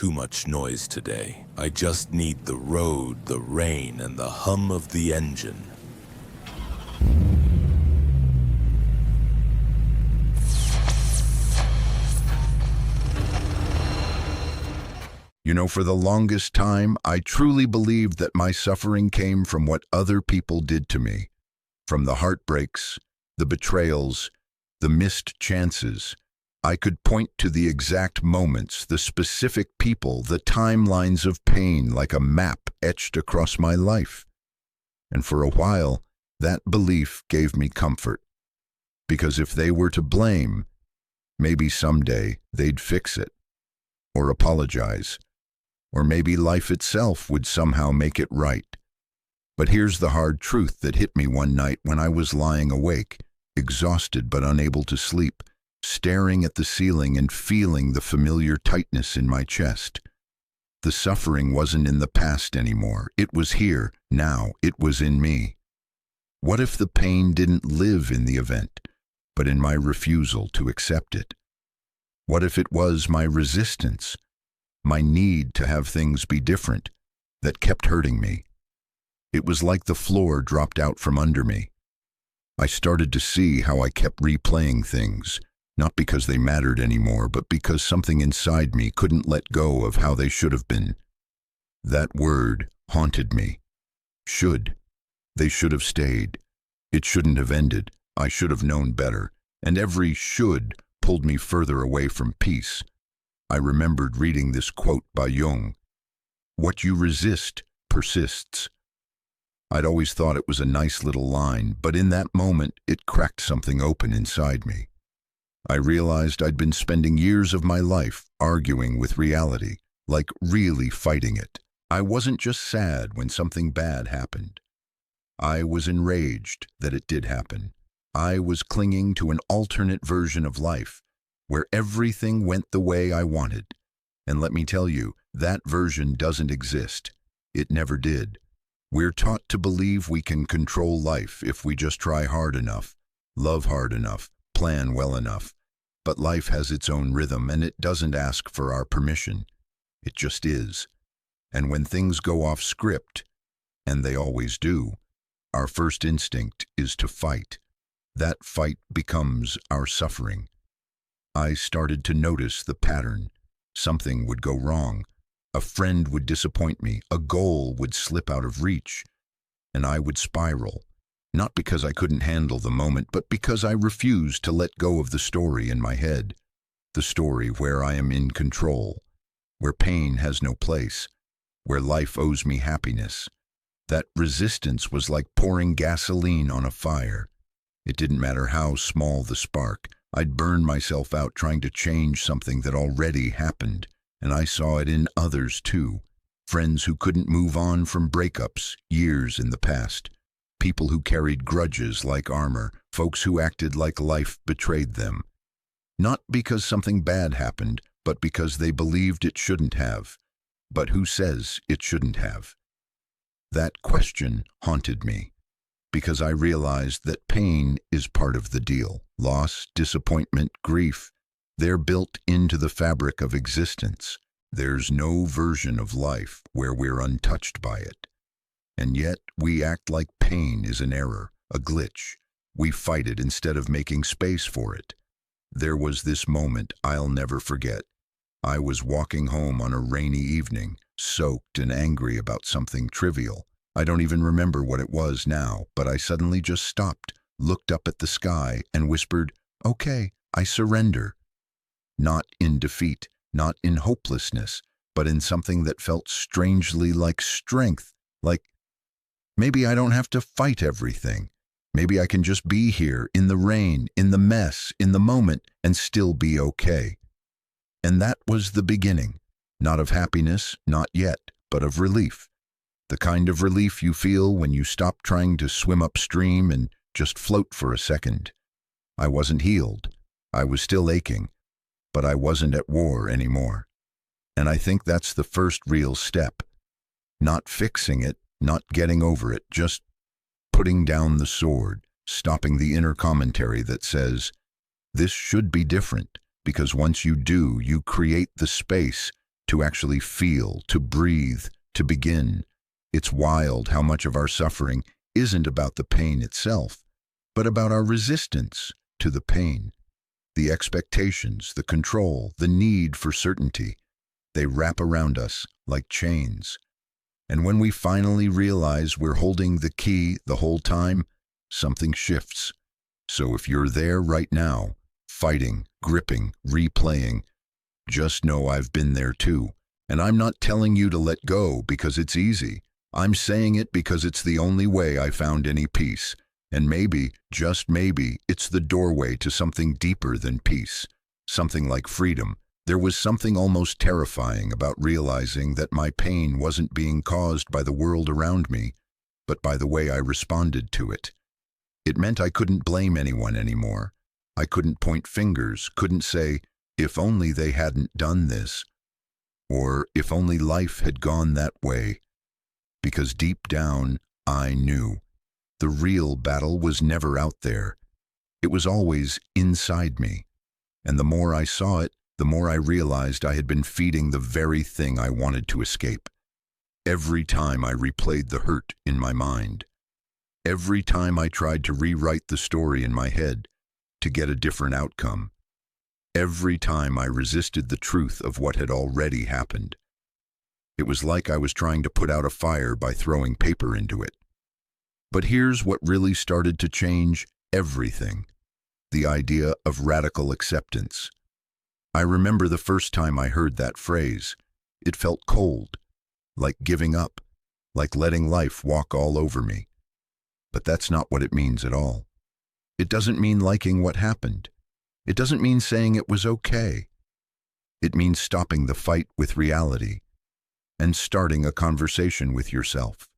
too much noise today. I just need the road, the rain, and the hum of the engine. For the longest time, I truly believed that my suffering came from what other people did to me. From the heartbreaks, the betrayals, the missed chances. I could point to the exact moments, the specific people, the timelines of pain like a map etched across my life. And for a while, that belief gave me comfort. Because if they were to blame, maybe someday they'd fix it, or apologize. Or maybe life itself would somehow make it right. But here's the hard truth that hit me one night when I was lying awake, exhausted but unable to sleep, staring at the ceiling and feeling the familiar tightness in my chest. The suffering wasn't in the past anymore. It was here, now. It was in me. What if the pain didn't live in the event, but in my refusal to accept it? What if it was my resistance, my need to have things be different, that kept hurting me? It was like the floor dropped out from under me. I started to see how I kept replaying things, not because they mattered anymore, but because something inside me couldn't let go of how they should have been. That word haunted me. Should. They should have stayed. It shouldn't have ended. I should have known better. And every should pulled me further away from peace. I remembered reading this quote by Jung: "What you resist persists." I'd always thought it was a nice little line, but in that moment it cracked something open inside me. I realized I'd been spending years of my life arguing with reality, like really fighting it. I wasn't just sad when something bad happened. I was enraged that it did happen. I was clinging to an alternate version of life, where everything went the way I wanted. And let me tell you, that version doesn't exist. It never did. We're taught to believe we can control life if we just try hard enough, love hard enough, plan well enough. But life has its own rhythm, and it doesn't ask for our permission. It just is. And when things go off script, and they always do, our first instinct is to fight. That fight becomes our suffering. I started to notice the pattern. Something would go wrong. A friend would disappoint me. A goal would slip out of reach. And I would spiral. Not because I couldn't handle the moment, but because I refused to let go of the story in my head. The story where I am in control. Where pain has no place. Where life owes me happiness. That resistance was like pouring gasoline on a fire. It didn't matter how small the spark. I'd burn myself out trying to change something that already happened, and I saw it in others too. Friends who couldn't move on from breakups years in the past. People who carried grudges like armor. Folks who acted like life betrayed them. Not because something bad happened, but because they believed it shouldn't have. But who says it shouldn't have? That question haunted me, because I realized that pain is part of the deal. Loss, disappointment, grief, they're built into the fabric of existence. There's no version of life where we're untouched by it. And yet, we act like pain is an error, a glitch. We fight it instead of making space for it. There was this moment I'll never forget. I was walking home on a rainy evening, soaked and angry about something trivial. I don't even remember what it was now, but I suddenly just stopped, looked up at the sky, and whispered, "Okay, I surrender." Not in defeat, not in hopelessness, but in something that felt strangely like strength, like maybe I don't have to fight everything. Maybe I can just be here, in the rain, in the mess, in the moment, and still be okay. And that was the beginning, not of happiness, not yet, but of relief. The kind of relief you feel when you stop trying to swim upstream and just float for a second. I wasn't healed. I was still aching, but I wasn't at war anymore. And I think that's the first real step. Not fixing it, not getting over it, just putting down the sword, stopping the inner commentary that says, this should be different, because once you do, you create the space to actually feel, to breathe, to begin. It's wild how much of our suffering isn't about the pain itself, but about our resistance to the pain. The expectations, the control, the need for certainty, they wrap around us like chains. And when we finally realize we're holding the key the whole time, something shifts. So if you're there right now, fighting, gripping, replaying, just know I've been there too. And I'm not telling you to let go because it's easy. I'm saying it because it's the only way I found any peace. And maybe, just maybe, it's the doorway to something deeper than peace. Something like freedom. There was something almost terrifying about realizing that my pain wasn't being caused by the world around me, but by the way I responded to it. It meant I couldn't blame anyone anymore. I couldn't point fingers, couldn't say, if only they hadn't done this, or if only life had gone that way. Because deep down, I knew. The real battle was never out there. It was always inside me. And the more I saw it, the more I realized I had been feeding the very thing I wanted to escape. Every time I replayed the hurt in my mind, every time I tried to rewrite the story in my head to get a different outcome, every time I resisted the truth of what had already happened, it was like I was trying to put out a fire by throwing paper into it. But here's what really started to change everything: the idea of radical acceptance. I remember the first time I heard that phrase. It felt cold, like giving up, like letting life walk all over me. But that's not what it means at all. It doesn't mean liking what happened. It doesn't mean saying it was okay. It means stopping the fight with reality and starting a conversation with yourself.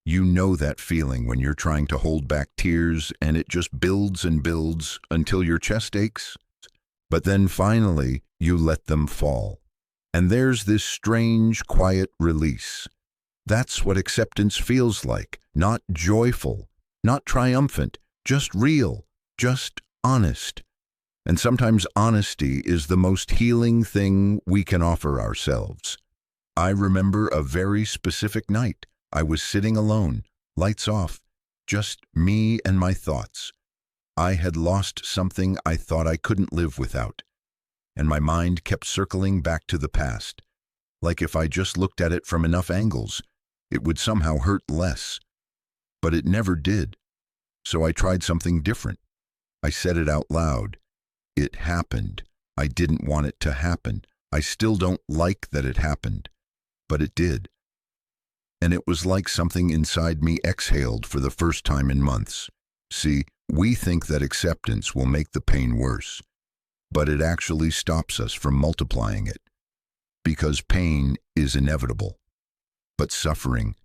You know that feeling when you're trying to hold back tears and it just builds and builds until your chest aches? But then finally, you let them fall. And there's this strange, quiet release. That's what acceptance feels like. Not joyful, not triumphant, just real, just honest. And sometimes honesty is the most healing thing we can offer ourselves. I remember a very specific night. I was sitting alone, lights off, just me and my thoughts. I had lost something I thought I couldn't live without, and my mind kept circling back to the past, like if I just looked at it from enough angles, it would somehow hurt less. But it never did. So I tried something different. I said it out loud. It happened. I didn't want it to happen. I still don't like that it happened, but it did. And it was like something inside me exhaled for the first time in months. See, we think that acceptance will make the pain worse, but it actually stops us from multiplying it, because pain is inevitable. But suffering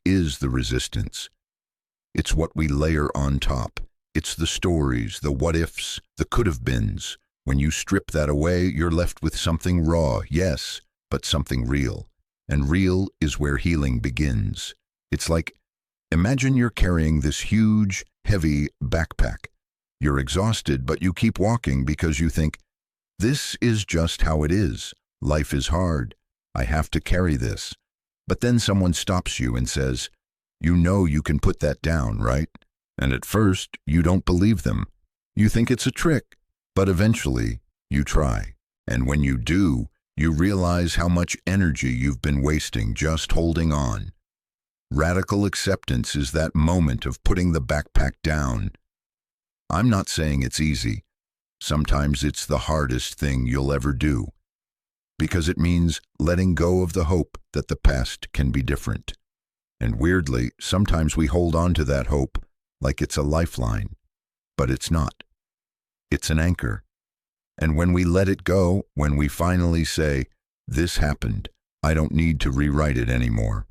is the resistance. It's what we layer on top. It's the stories, the what-ifs, the could-have-beens. When you strip that away, you're left with something raw, yes, but something real. And real is where healing begins. It's like, imagine you're carrying this huge, heavy backpack. You're exhausted, but you keep walking because you think, this is just how it is. Life is hard. I have to carry this. But then someone stops you and says, you know you can put that down, right? And at first, you don't believe them. You think it's a trick, but eventually, you try. And when you do, you realize how much energy you've been wasting just holding on. Radical acceptance is that moment of putting the backpack down. I'm not saying it's easy. Sometimes it's the hardest thing you'll ever do, because it means letting go of the hope that the past can be different. And weirdly, sometimes we hold on to that hope like it's a lifeline, but it's not. It's an anchor. And when we let it go, when we finally say, this happened, I don't need to rewrite it anymore,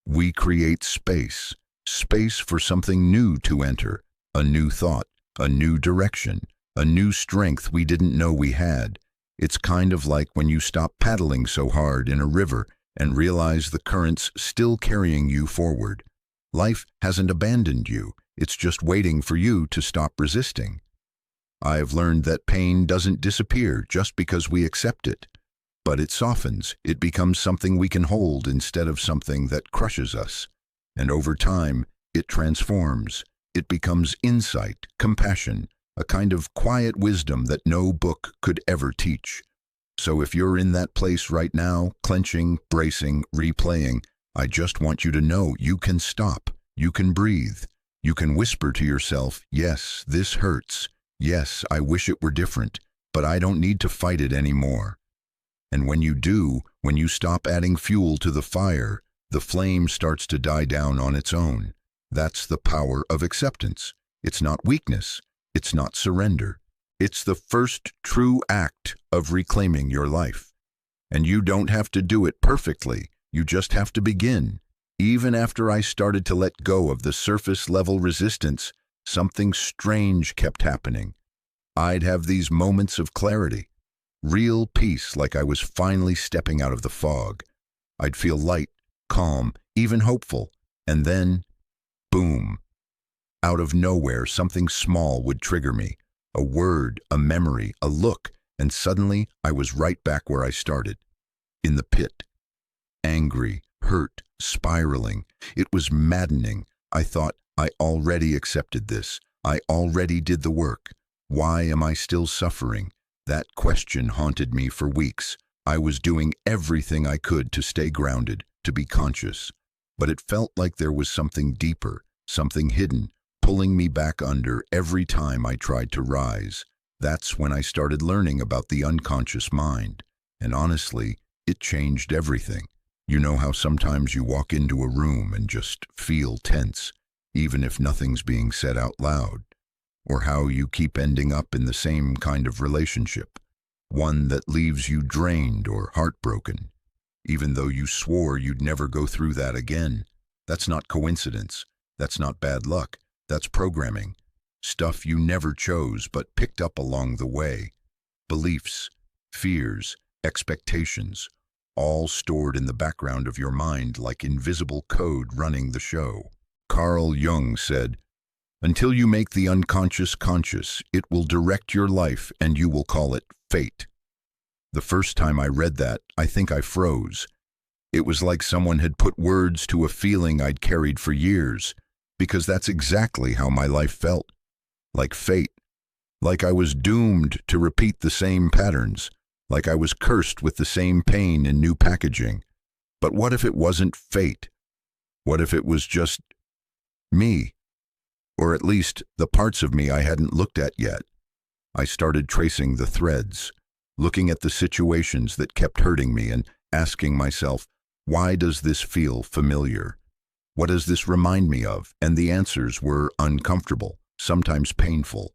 we create space for something new to enter, a new thought, a new direction, a new strength we didn't know we had. It's kind of like when you stop paddling so hard in a river and realize the current's still carrying you forward. Life hasn't abandoned you, it's just waiting for you to stop resisting. I've learned that pain doesn't disappear just because we accept it, But it softens. It becomes something we can hold instead of something that crushes us. And over time, it transforms. It becomes insight, compassion, a kind of quiet wisdom that no book could ever teach. So if you're in that place right now, clenching, bracing, replaying, I just want you to know you can stop. You can breathe. You can whisper to yourself, yes, this hurts. Yes, I wish it were different, but I don't need to fight it anymore. And when you do, when you stop adding fuel to the fire, the flame starts to die down on its own. That's the power of acceptance. It's not weakness. It's not surrender. It's the first true act of reclaiming your life. And you don't have to do it perfectly. You just have to begin. Even after I started to let go of the surface-level resistance, something strange kept happening. I'd have these moments of clarity, real peace, like I was finally stepping out of the fog. I'd feel light, calm, even hopeful, and then, boom. Out of nowhere, something small would trigger me. A word, a memory, a look, and suddenly I was right back where I started. In the pit. Angry, hurt, spiraling. It was maddening. I thought, I already accepted this. I already did the work. Why am I still suffering? That question haunted me for weeks. I was doing everything I could to stay grounded, to be conscious. But it felt like there was something deeper, something hidden, pulling me back under every time I tried to rise. That's when I started learning about the unconscious mind. And honestly, it changed everything. You know how sometimes you walk into a room and just feel tense, even if nothing's being said out loud? Or how you keep ending up in the same kind of relationship, one that leaves you drained or heartbroken, even though you swore you'd never go through that again. That's not coincidence. That's not bad luck. That's programming. Stuff you never chose but picked up along the way. Beliefs, fears, expectations, all stored in the background of your mind like invisible code running the show. Carl Jung said, "Until you make the unconscious conscious, it will direct your life and you will call it fate." The first time I read that, I think I froze. It was like someone had put words to a feeling I'd carried for years, because that's exactly how my life felt. Like fate. Like I was doomed to repeat the same patterns. Like I was cursed with the same pain in new packaging. But what if it wasn't fate? What if it was just me? Or at least the parts of me I hadn't looked at yet. I started tracing the threads, looking at the situations that kept hurting me and asking myself, why does this feel familiar? What does this remind me of? And the answers were uncomfortable, sometimes painful,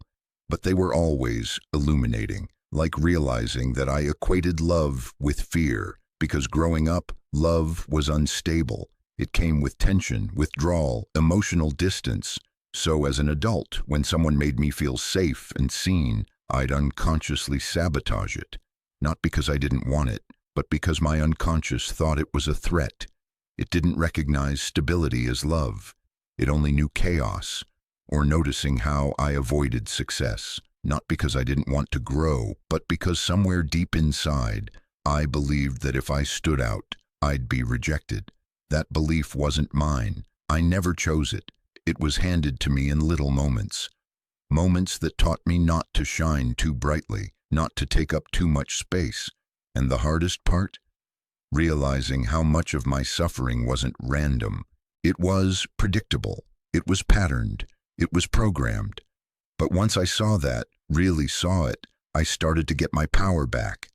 but they were always illuminating, like realizing that I equated love with fear, because growing up, love was unstable. It came with tension, withdrawal, emotional distance. So as an adult, when someone made me feel safe and seen, I'd unconsciously sabotage it. Not because I didn't want it, but because my unconscious thought it was a threat. It didn't recognize stability as love. It only knew chaos, or noticing how I avoided success. Not because I didn't want to grow, but because somewhere deep inside, I believed that if I stood out, I'd be rejected. That belief wasn't mine. I never chose it. It was handed to me in little moments. Moments that taught me not to shine too brightly, not to take up too much space. And the hardest part? Realizing how much of my suffering wasn't random. It was predictable. It was patterned. It was programmed. But once I saw that, really saw it, I started to get my power back.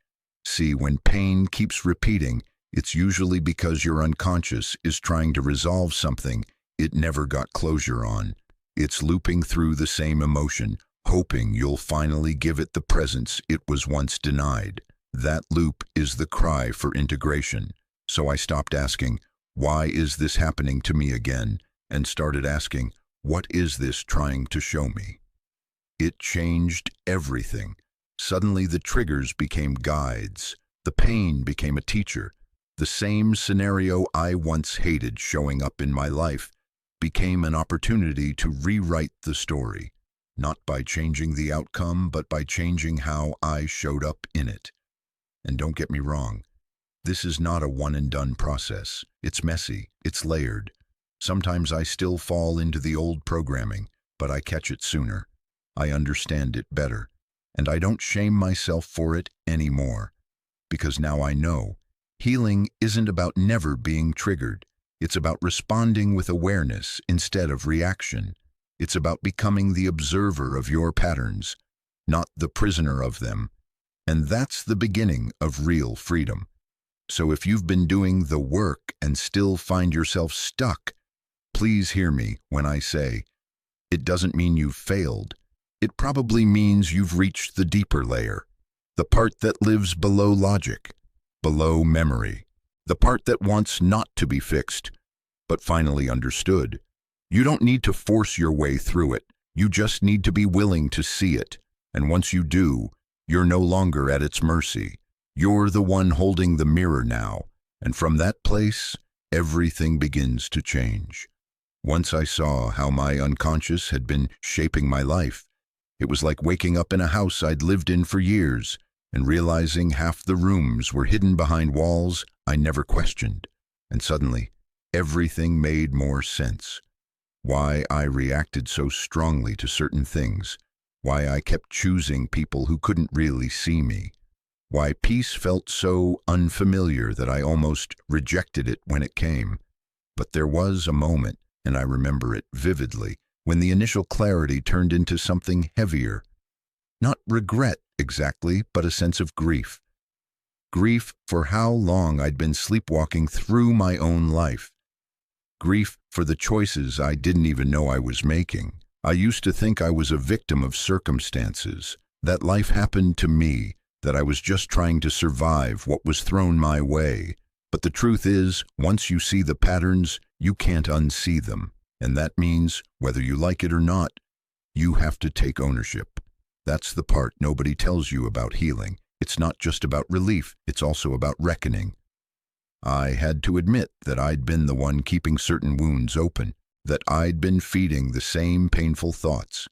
See, when pain keeps repeating, it's usually because your unconscious is trying to resolve something it never got closure on. It's looping through the same emotion, hoping you'll finally give it the presence it was once denied. That loop is the cry for integration. So I stopped asking, why is this happening to me again? And started asking, what is this trying to show me? It changed everything. Suddenly the triggers became guides. The pain became a teacher. The same scenario I once hated showing up in my life became an opportunity to rewrite the story, not by changing the outcome, but by changing how I showed up in it. And don't get me wrong, This is not a one-and-done process. It's messy, it's layered. Sometimes I still fall into the old programming, but I catch it sooner. I understand it better, and I don't shame myself for it anymore. Because now I know, healing isn't about never being triggered. It's about responding with awareness instead of reaction. It's about becoming the observer of your patterns, not the prisoner of them. And that's the beginning of real freedom. So if you've been doing the work and still find yourself stuck, please hear me when I say, it doesn't mean you've failed. It probably means you've reached the deeper layer, the part that lives below logic, below memory, the part that wants not to be fixed, but finally understood. You don't need to force your way through it. You just need to be willing to see it. And once you do, you're no longer at its mercy. You're the one holding the mirror now. And from that place, everything begins to change. Once I saw how my unconscious had been shaping my life. It was like waking up in a house I'd lived in for years and realizing half the rooms were hidden behind walls I never questioned. And suddenly, everything made more sense. Why I reacted so strongly to certain things. Why I kept choosing people who couldn't really see me. Why peace felt so unfamiliar that I almost rejected it when it came. But there was a moment, and I remember it vividly, when the initial clarity turned into something heavier. Not regret exactly, but a sense of grief. Grief for how long I'd been sleepwalking through my own life. Grief for the choices I didn't even know I was making. I used to think I was a victim of circumstances, that life happened to me, that I was just trying to survive what was thrown my way. But the truth is, once you see the patterns, you can't unsee them. And that means, whether you like it or not, you have to take ownership. That's the part nobody tells you about healing. It's not just about relief, it's also about reckoning. I had to admit that I'd been the one keeping certain wounds open, that I'd been feeding the same painful thoughts,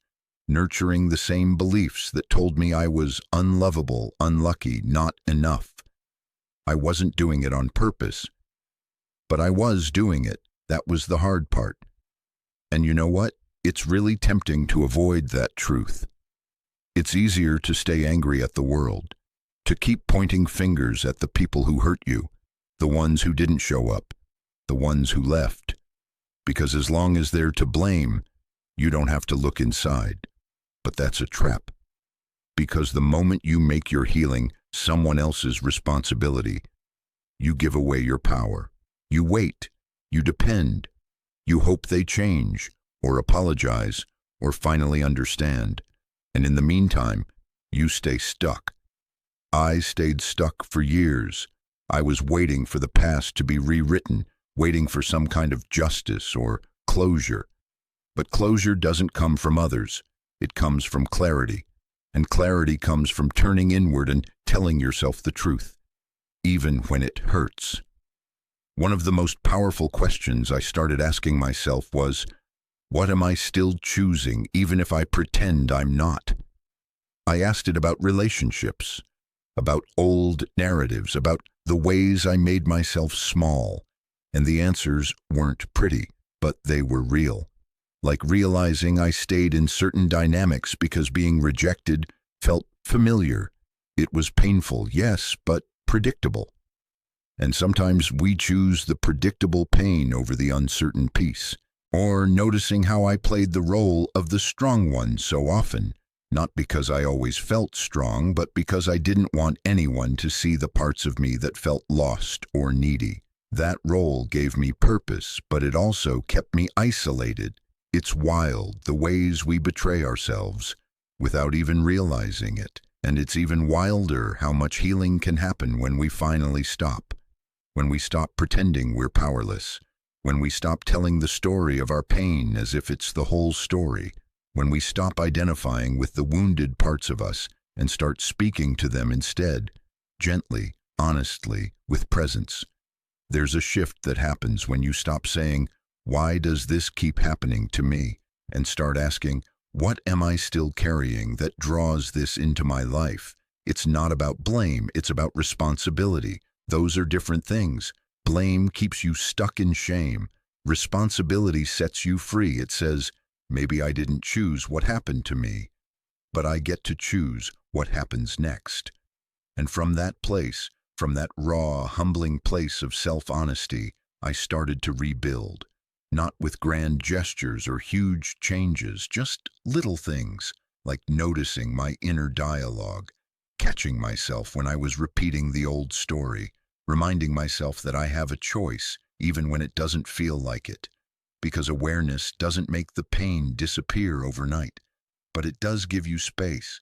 nurturing the same beliefs that told me I was unlovable, unlucky, not enough. I wasn't doing it on purpose, but I was doing it. That was the hard part. And you know what? It's really tempting to avoid that truth. It's easier to stay angry at the world, to keep pointing fingers at the people who hurt you, the ones who didn't show up, the ones who left. Because as long as they're to blame, you don't have to look inside. But that's a trap. Because the moment you make your healing someone else's responsibility, you give away your power. You wait, you depend, you hope they change, or apologize, or finally understand. And in the meantime, you stay stuck. I stayed stuck for years. I was waiting for the past to be rewritten, waiting for some kind of justice or closure. But closure doesn't come from others. It comes from clarity. And clarity comes from turning inward and telling yourself the truth, even when it hurts. One of the most powerful questions I started asking myself was, what am I still choosing, even if I pretend I'm not? I asked it about relationships, about old narratives, about the ways I made myself small. And the answers weren't pretty, but they were real. Like realizing I stayed in certain dynamics because being rejected felt familiar. It was painful, yes, but predictable. And sometimes we choose the predictable pain over the uncertain peace. Or noticing how I played the role of the strong one so often, not because I always felt strong, but because I didn't want anyone to see the parts of me that felt lost or needy. That role gave me purpose, but it also kept me isolated. It's wild, the ways we betray ourselves without even realizing it. And it's even wilder how much healing can happen when we finally stop. When we stop pretending we're powerless. When we stop telling the story of our pain as if it's the whole story. When we stop identifying with the wounded parts of us and start speaking to them instead, gently, honestly, with presence. There's a shift that happens when you stop saying, "Why does this keep happening to me?" and start asking, "What am I still carrying that draws this into my life?" It's not about blame, it's about responsibility. Those are different things. Blame keeps you stuck in shame. Responsibility sets you free. It says, maybe I didn't choose what happened to me, but I get to choose what happens next. And from that place, from that raw, humbling place of self-honesty, I started to rebuild. Not with grand gestures or huge changes, just little things, like noticing my inner dialogue, catching myself when I was repeating the old story, reminding myself that I have a choice, even when it doesn't feel like it. Because awareness doesn't make the pain disappear overnight, but it does give you space.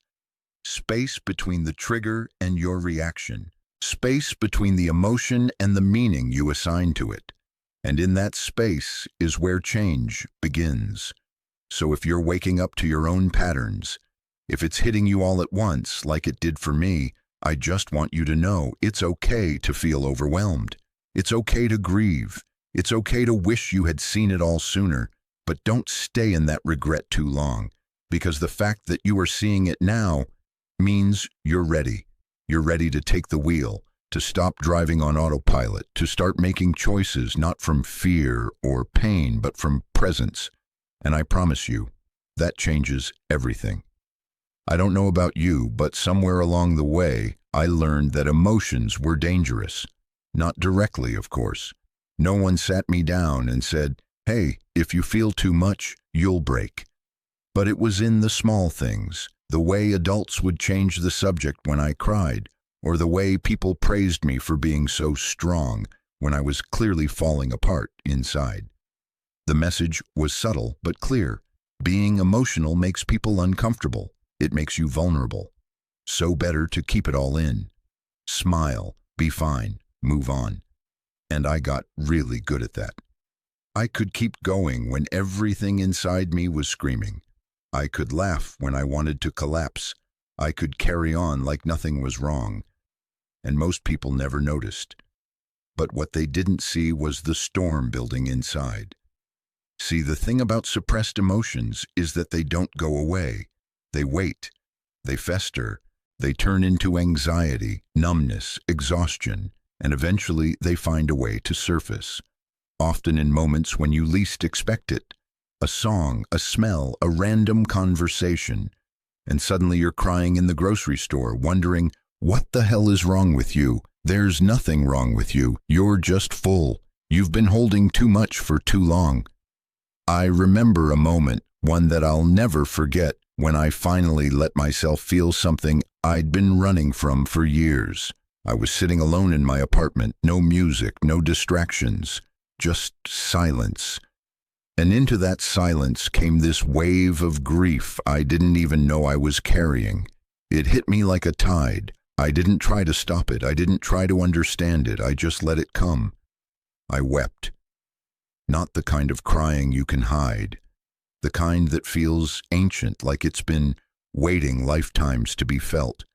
Space between the trigger and your reaction. Space between the emotion and the meaning you assign to it. And in that space is where change begins. So if you're waking up to your own patterns, if it's hitting you all at once, like it did for me, I just want you to know it's okay to feel overwhelmed. It's okay to grieve. It's okay to wish you had seen it all sooner, but don't stay in that regret too long, because the fact that you are seeing it now means you're ready. You're ready to take the wheel, to stop driving on autopilot, to start making choices not from fear or pain, but from presence. And I promise you, that changes everything. I don't know about you, but somewhere along the way, I learned that emotions were dangerous. Not directly, of course. No one sat me down and said, hey, if you feel too much, you'll break. But it was in the small things, the way adults would change the subject when I cried, or the way people praised me for being so strong when I was clearly falling apart inside. The message was subtle but clear. Being emotional makes people uncomfortable. It makes you vulnerable. So better to keep it all in. Smile, be fine, move on. And I got really good at that. I could keep going when everything inside me was screaming. I could laugh when I wanted to collapse. I could carry on like nothing was wrong. And most people never noticed. But what they didn't see was the storm building inside. See, the thing about suppressed emotions is that they don't go away. They wait. They fester. They turn into anxiety, numbness, exhaustion, and eventually they find a way to surface. Often in moments when you least expect it. A song, a smell, a random conversation. And suddenly you're crying in the grocery store, wondering, what the hell is wrong with you? There's nothing wrong with you. You're just full. You've been holding too much for too long. I remember a moment, one that I'll never forget, when I finally let myself feel something I'd been running from for years. I was sitting alone in my apartment, no music, no distractions, just silence. And into that silence came this wave of grief I didn't even know I was carrying. It hit me like a tide. I didn't try to stop it. I didn't try to understand it. I just let it come. I wept. Not the kind of crying you can hide. The kind that feels ancient, like it's been waiting lifetimes to be felt.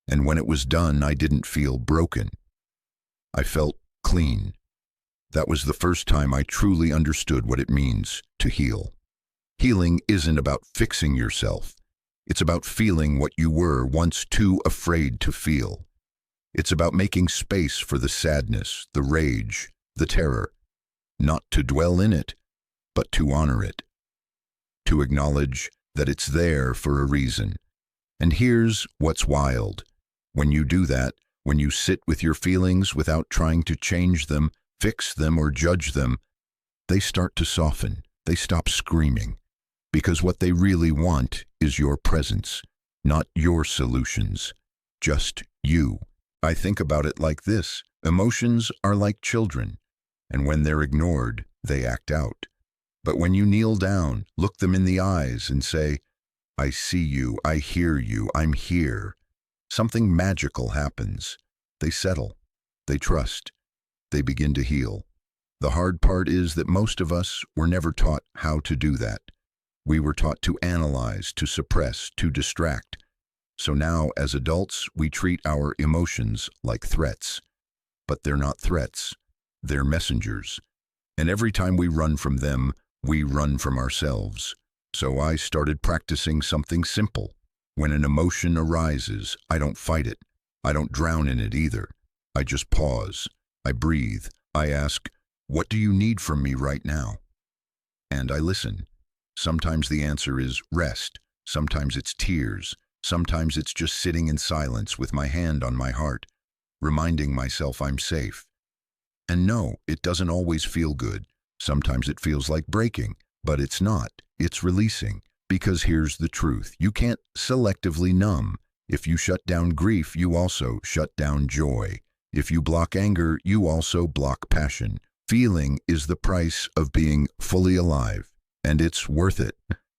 And when it was done, I didn't feel broken. I felt clean. That was the first time I truly understood what it means to heal. Healing isn't about fixing yourself. It's about feeling what you were once too afraid to feel. It's about making space for the sadness, the rage, the terror. Not to dwell in it, but to honor it. To acknowledge that it's there for a reason. And here's what's wild. When you do that, when you sit with your feelings without trying to change them, fix them, or judge them, they start to soften. They stop screaming. Because what they really want is your presence, not your solutions. Just you. I think about it like this. Emotions are like children, and when they're ignored, they act out. But when you kneel down, look them in the eyes and say, I see you, I hear you, I'm here. Something magical happens. They settle. They trust. They begin to heal. The hard part is that most of us were never taught how to do that. We were taught to analyze, to suppress, to distract. So now, as adults, we treat our emotions like threats. But they're not threats. They're messengers. And every time we run from them, we run from ourselves. So I started practicing something simple. When an emotion arises, I don't fight it. I don't drown in it either. I just pause. I breathe. I ask, what do you need from me right now? And I listen. Sometimes the answer is rest. Sometimes it's tears. Sometimes it's just sitting in silence with my hand on my heart, reminding myself I'm safe. And no, it doesn't always feel good. Sometimes it feels like breaking, but it's not. It's releasing. Because here's the truth. You can't selectively numb. If you shut down grief, you also shut down joy. If you block anger, you also block passion. Feeling is the price of being fully alive, and it's worth it.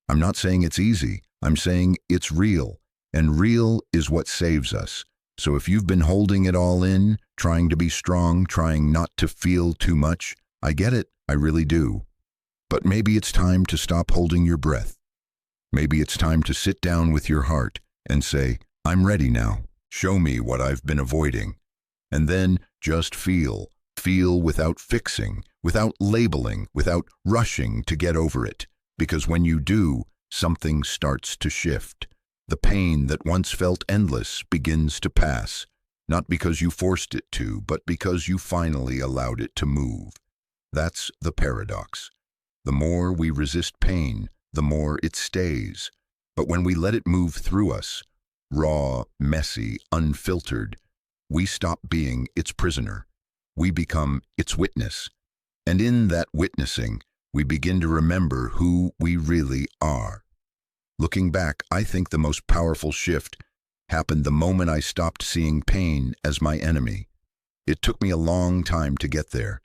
I'm not saying it's easy. I'm saying it's real, and real is what saves us. So if you've been holding it all in, trying to be strong, trying not to feel too much, I get it. I really do. But maybe it's time to stop holding your breath. Maybe it's time to sit down with your heart and say, I'm ready now. Show me what I've been avoiding. And then just feel. Feel without fixing, without labeling, without rushing to get over it. Because when you do, something starts to shift. The pain that once felt endless begins to pass, not because you forced it to, but because you finally allowed it to move. That's the paradox. The more we resist pain, the more it stays. But when we let it move through us, raw, messy, unfiltered, we stop being its prisoner. We become its witness. And in that witnessing, we begin to remember who we really are. Looking back, I think the most powerful shift happened the moment I stopped seeing pain as my enemy. It took me a long time to get there.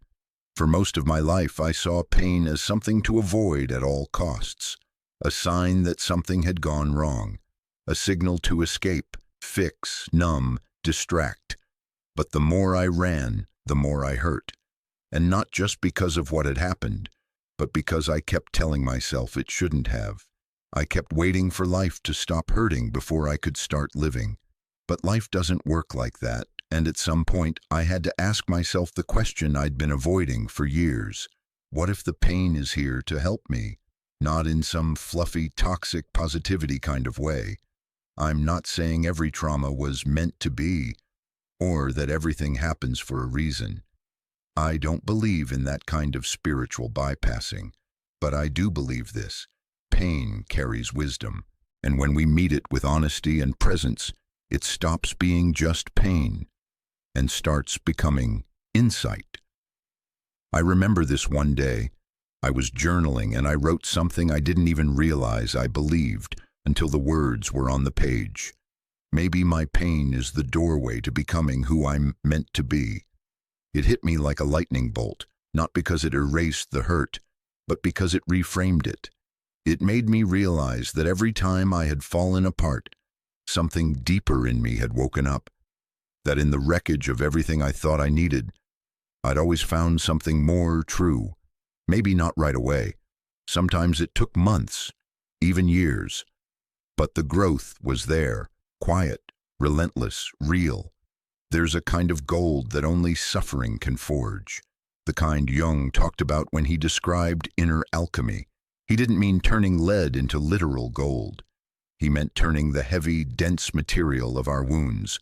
For most of my life, I saw pain as something to avoid at all costs, a sign that something had gone wrong, a signal to escape, fix, numb, distract. But the more I ran, the more I hurt. And not just because of what had happened, but because I kept telling myself it shouldn't have. I kept waiting for life to stop hurting before I could start living. But life doesn't work like that, and at some point I had to ask myself the question I'd been avoiding for years. What if the pain is here to help me? Not in some fluffy, toxic positivity kind of way. I'm not saying every trauma was meant to be, or that everything happens for a reason. I don't believe in that kind of spiritual bypassing, but I do believe this. Pain carries wisdom, and when we meet it with honesty and presence, it stops being just pain and starts becoming insight. I remember this one day. I was journaling and I wrote something I didn't even realize I believed until the words were on the page. Maybe my pain is the doorway to becoming who I'm meant to be. It hit me like a lightning bolt, not because it erased the hurt, but because it reframed it. It made me realize that every time I had fallen apart, something deeper in me had woken up. That in the wreckage of everything I thought I needed, I'd always found something more true. Maybe not right away. Sometimes it took months, even years. But the growth was there, quiet, relentless, real. There's a kind of gold that only suffering can forge. The kind Jung talked about when he described inner alchemy. He didn't mean turning lead into literal gold. He meant turning the heavy, dense material of our wounds,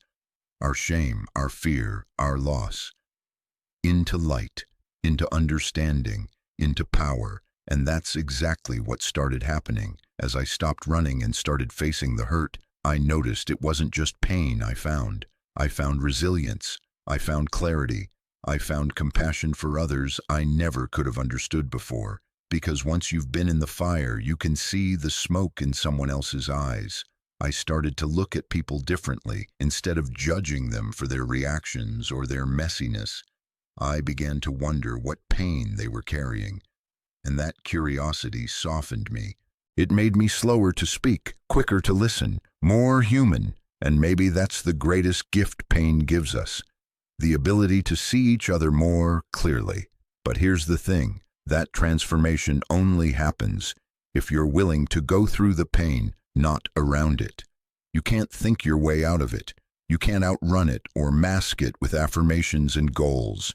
our shame, our fear, our loss, into light, into understanding, into power. And that's exactly what started happening. As I stopped running and started facing the hurt, I noticed it wasn't just pain I found. I found resilience. I found clarity. I found compassion for others I never could have understood before. Because once you've been in the fire, you can see the smoke in someone else's eyes. I started to look at people differently. Instead of judging them for their reactions or their messiness, I began to wonder what pain they were carrying. And that curiosity softened me. It made me slower to speak, quicker to listen, more human. And maybe that's the greatest gift pain gives us, the ability to see each other more clearly. But here's the thing. That transformation only happens if you're willing to go through the pain, not around it. You can't think your way out of it. You can't outrun it or mask it with affirmations and goals.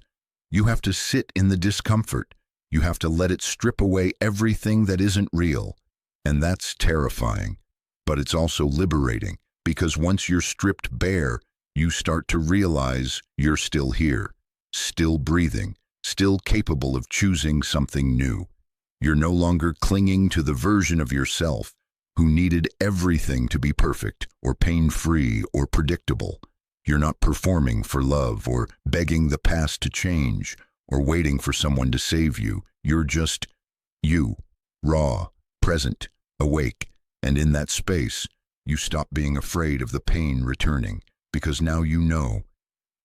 You have to sit in the discomfort. You have to let it strip away everything that isn't real. And that's terrifying. But it's also liberating, because once you're stripped bare, You start to realize you're still here, still breathing, still capable of choosing something new. You're no longer clinging to the version of yourself who needed everything to be perfect or pain-free or predictable. You're not performing for love or begging the past to change or waiting for someone to save you. You're just you, raw, present, awake, and in that space, you stop being afraid of the pain returning because now you know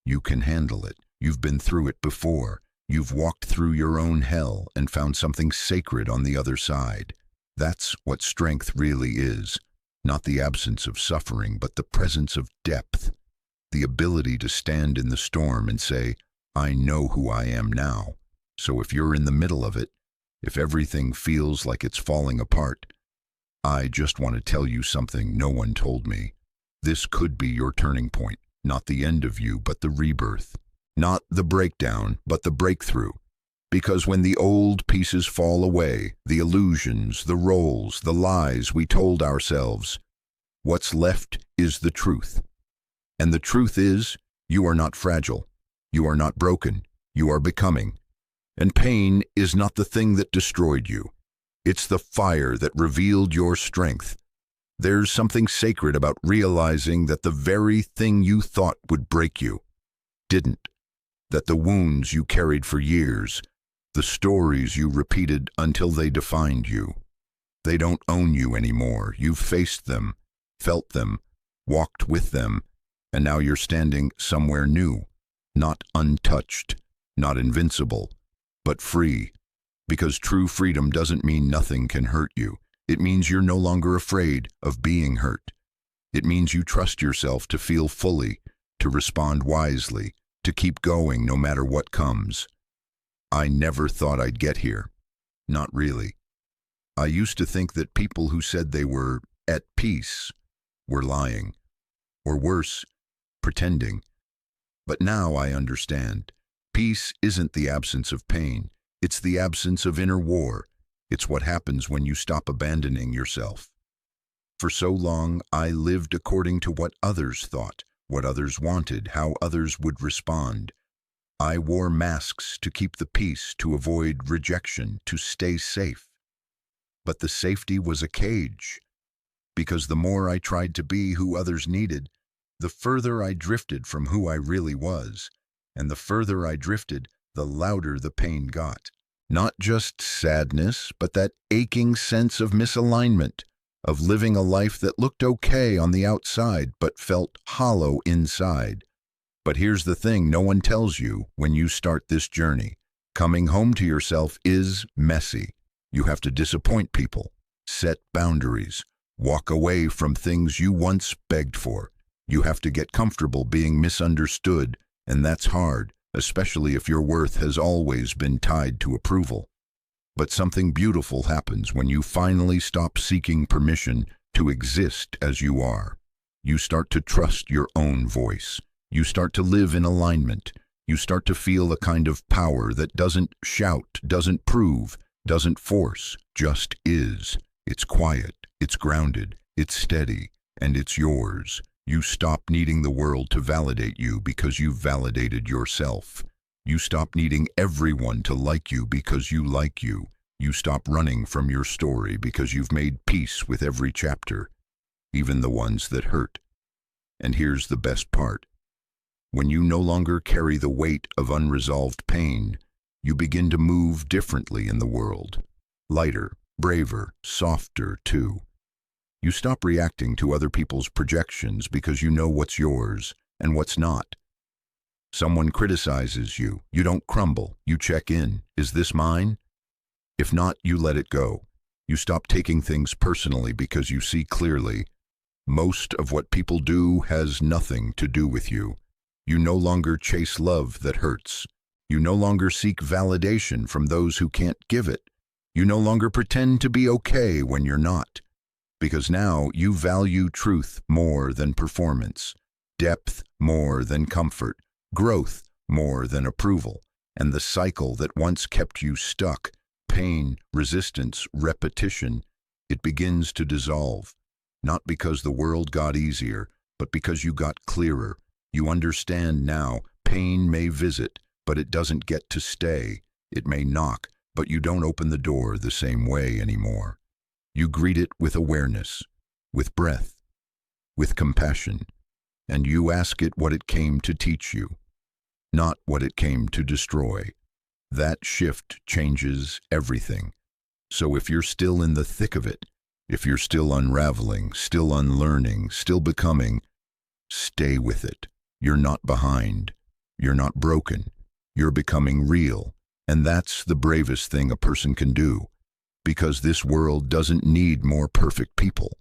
you can handle it. You've been through it before. You've walked through your own hell and found something sacred on the other side. That's what strength really is. Not the absence of suffering, but the presence of depth. The ability to stand in the storm and say, I know who I am now. So if you're in the middle of it, if everything feels like it's falling apart, I just want to tell you something no one told me. This could be your turning point, not the end of you, but the rebirth. Not the breakdown, but the breakthrough. Because when the old pieces fall away, the illusions, the roles, the lies we told ourselves, what's left is the truth. And the truth is, you are not fragile. You are not broken. You are becoming. And pain is not the thing that destroyed you. It's the fire that revealed your strength. There's something sacred about realizing that the very thing you thought would break you didn't. That the wounds you carried for years, the stories you repeated until they defined you, they don't own you anymore. You've faced them, felt them, walked with them, and now you're standing somewhere new, not untouched, not invincible, but free. Because true freedom doesn't mean nothing can hurt you. It means you're no longer afraid of being hurt. It means you trust yourself to feel fully, to respond wisely, to keep going no matter what comes. I never thought I'd get here. Not really. I used to think that people who said they were at peace were lying, or worse, pretending. But now I understand. Peace isn't the absence of pain. It's the absence of inner war. It's what happens when you stop abandoning yourself. For so long, I lived according to what others thought, what others wanted, how others would respond. I wore masks to keep the peace, to avoid rejection, to stay safe. But the safety was a cage, because the more I tried to be who others needed, the further I drifted from who I really was, and the further I drifted, the louder the pain got. Not just sadness, but that aching sense of misalignment, of living a life that looked okay on the outside but felt hollow inside. But here's the thing no one tells you when you start this journey. Coming home to yourself is messy. You have to disappoint people, set boundaries, walk away from things you once begged for. You have to get comfortable being misunderstood, and that's hard, especially if your worth has always been tied to approval. But something beautiful happens when you finally stop seeking permission to exist as you are. You start to trust your own voice. You start to live in alignment. You start to feel a kind of power that doesn't shout, doesn't prove, doesn't force, just is. It's quiet, it's grounded, it's steady, and it's yours. You stop needing the world to validate you because you've validated yourself. You stop needing everyone to like you because you like you. You stop running from your story because you've made peace with every chapter, even the ones that hurt. And here's the best part. When you no longer carry the weight of unresolved pain, you begin to move differently in the world. Lighter, braver, softer too. You stop reacting to other people's projections because you know what's yours and what's not. Someone criticizes you. You don't crumble. You check in. Is this mine? If not, you let it go. You stop taking things personally because you see clearly. Most of what people do has nothing to do with you. You no longer chase love that hurts. You no longer seek validation from those who can't give it. You no longer pretend to be okay when you're not. Because now you value truth more than performance, depth more than comfort, growth more than approval, and the cycle that once kept you stuck, pain, resistance, repetition, it begins to dissolve, not because the world got easier, but because you got clearer, You understand now, pain may visit, but it doesn't get to stay. It may knock, but you don't open the door the same way anymore. You greet it with awareness, with breath, with compassion, and you ask it what it came to teach you, not what it came to destroy. That shift changes everything. So if you're still in the thick of it, if you're still unraveling, still unlearning, still becoming, stay with it. You're not behind. You're not broken. You're becoming real. And that's the bravest thing a person can do. Because this world doesn't need more perfect people.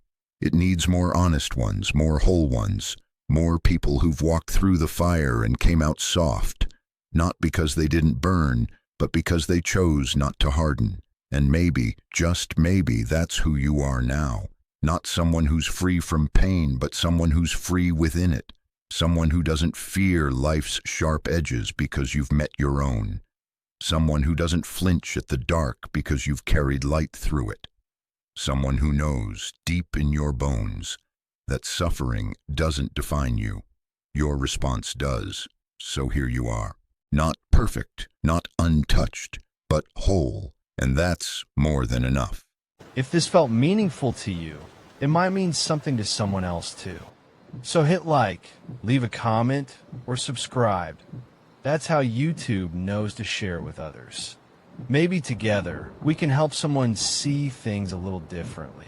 It needs more honest ones, more whole ones, more people who've walked through the fire and came out soft, not because they didn't burn, but because they chose not to harden. And maybe, just maybe, that's who you are now. Not someone who's free from pain, but someone who's free within it. Someone who doesn't fear life's sharp edges because you've met your own. Someone who doesn't flinch at the dark because you've carried light through it. Someone who knows, deep in your bones, that suffering doesn't define you. Your response does. So here you are. Not perfect, not untouched, but whole. And that's more than enough. If this felt meaningful to you, it might mean something to someone else too. So hit like, leave a comment, or subscribe. That's how YouTube knows to share it with others. Maybe together, we can help someone see things a little differently.